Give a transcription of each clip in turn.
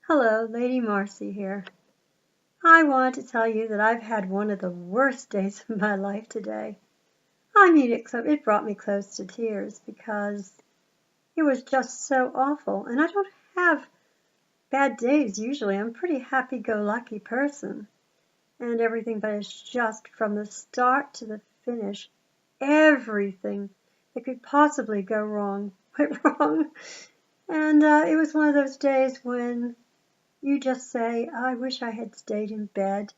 Hello, Lady Marcee here. I wanted to tell you that I've had one of the worst days of my life today. I mean, it brought me close to tears because it was just so awful. And I don't have bad days usually. I'm a pretty happy-go-lucky person and everything, but it's just from the start to the finish, everything that could possibly go wrong went wrong. And it was one of those days when you just say, I wish I had stayed in bed.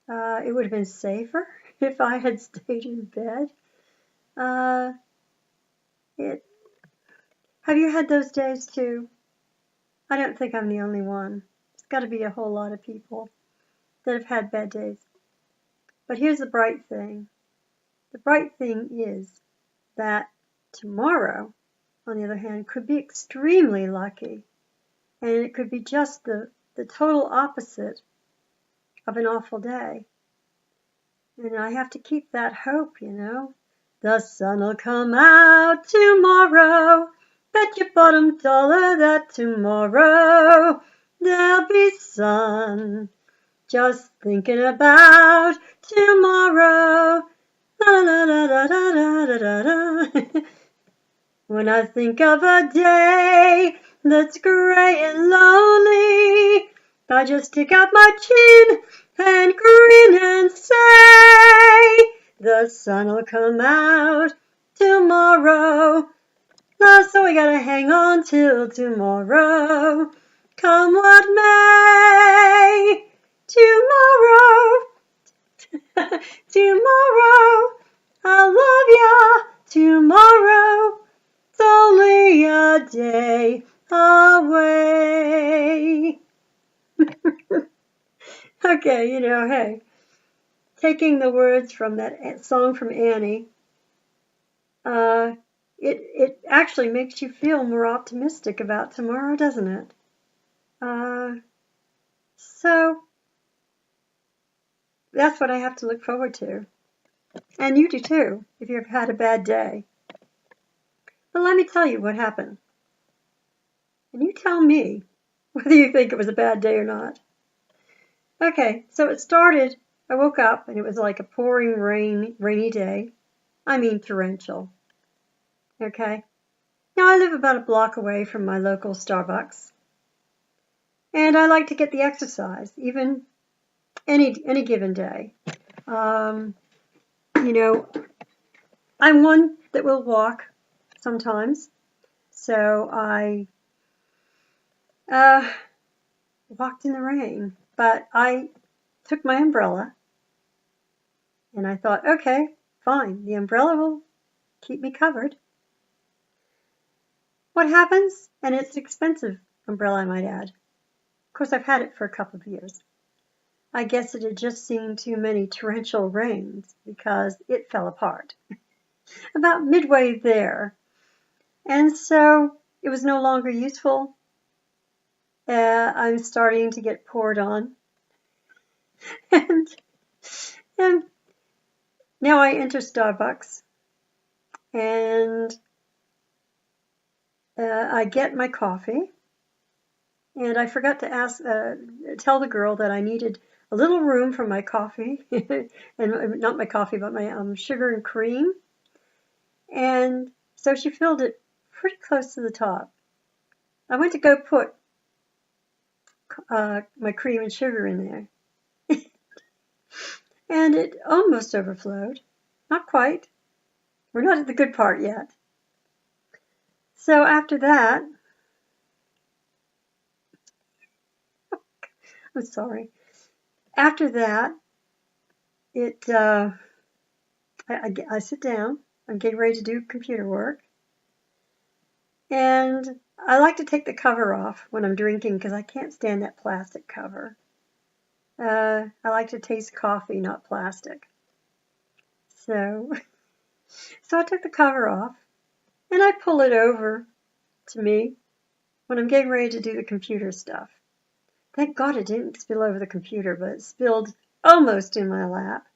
It would have been safer if I had stayed in bed. Uh, it, have you had those days too? I don't think I'm the only one. It's got to be a whole lot of people that have had bad days. But here's the bright thing. The bright thing is that tomorrow, on the other hand, could be extremely lucky. And it could be just the total opposite of an awful day. And I have to keep that hope, you know. The sun'll come out tomorrow. Bet your bottom dollar that tomorrow there'll be sun. Just thinking about tomorrow. La la la la la la la la. When I think of a day that's grey and lonely, I just stick out my chin and grin and say, the sun'll come out tomorrow. So we gotta hang on till tomorrow. Come what may, tomorrow, tomorrow, I'll love ya tomorrow. It's only a day away. Okay, hey, taking the words from that song from Annie, it actually makes you feel more optimistic about tomorrow, doesn't it? So that's what I have to look forward to. And you do too, if you've had a bad day. But let me tell you what happened. And you tell me whether you think it was a bad day or not. Okay, so it started, I woke up and it was like a pouring rainy day. I mean torrential. Okay. Now I live about a block away from my local Starbucks. And I like to get the exercise, even any given day. I'm one that will walk sometimes. So I walked in the rain, but I took my umbrella and I thought, okay, fine, the umbrella will keep me covered. What happens? And it's an expensive umbrella, I might add. Of course, I've had it for a couple of years. I guess it had just seen too many torrential rains because it fell apart about midway there. And so it was no longer useful. I'm starting to get poured on. and now I enter Starbucks and I get my coffee. And I forgot to tell the girl that I needed a little room for my coffee, and not my coffee, but my sugar and cream. And so she filled it pretty close to the top. I went to go put my cream and sugar in there, and it almost overflowed. Not quite. We're not at the good part yet. So after that, I'm sorry. After that, I sit down. I'm getting ready to do computer work. And I like to take the cover off when I'm drinking because I can't stand that plastic cover. I like to taste coffee, not plastic. So I took the cover off and I pull it over to me when I'm getting ready to do the computer stuff. Thank God it didn't spill over the computer, but it spilled almost in my lap.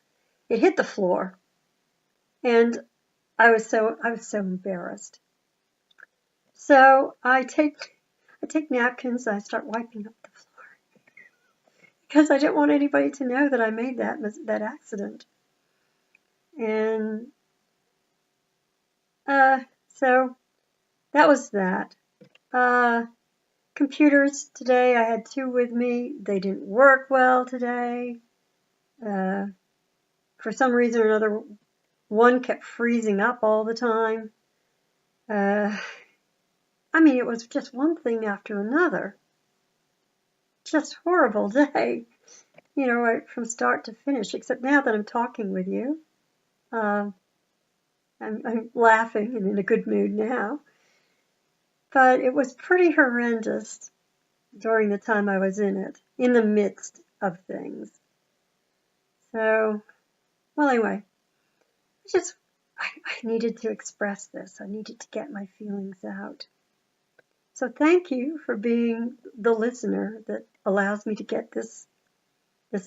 It hit the floor. And I was so embarrassed. So I take I take napkins and I start wiping up the floor because I didn't want anybody to know that I made that accident. And so that was that. Computers today, I had 2 with me. They didn't work well today. For some reason or another, one kept freezing up all the time. I mean, it was just one thing after another. Just horrible day, right from start to finish, except now that I'm talking with you. I'm laughing and in a good mood now. But it was pretty horrendous during the time I was in it, in the midst of things. So, well, anyway, I needed to express this. I needed to get my feelings out. So thank you for being the listener that allows me to get this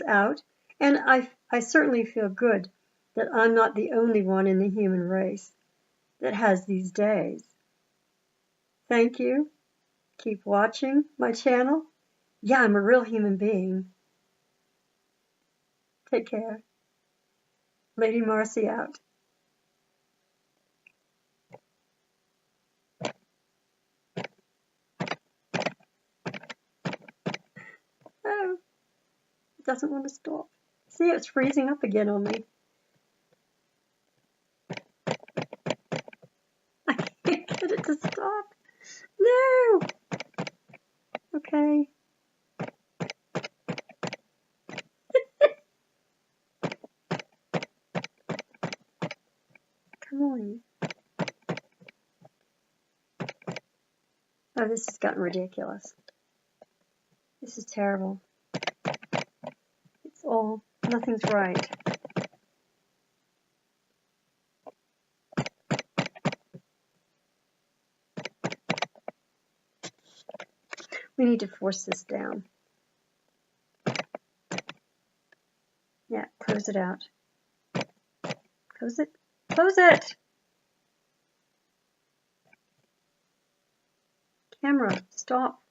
out. And I certainly feel good that I'm not the only one in the human race that has these days. Thank you. Keep watching my channel. Yeah, I'm a real human being. Take care. Lady Marcee out. Oh, it doesn't want to stop. See, it's freezing up again on me. I can't get it to stop. No! Okay. Come on. Oh, this has gotten ridiculous. This is terrible. Nothing's right. We need to force this down. Yeah, close it out. Close it. Close it! Camera, stop.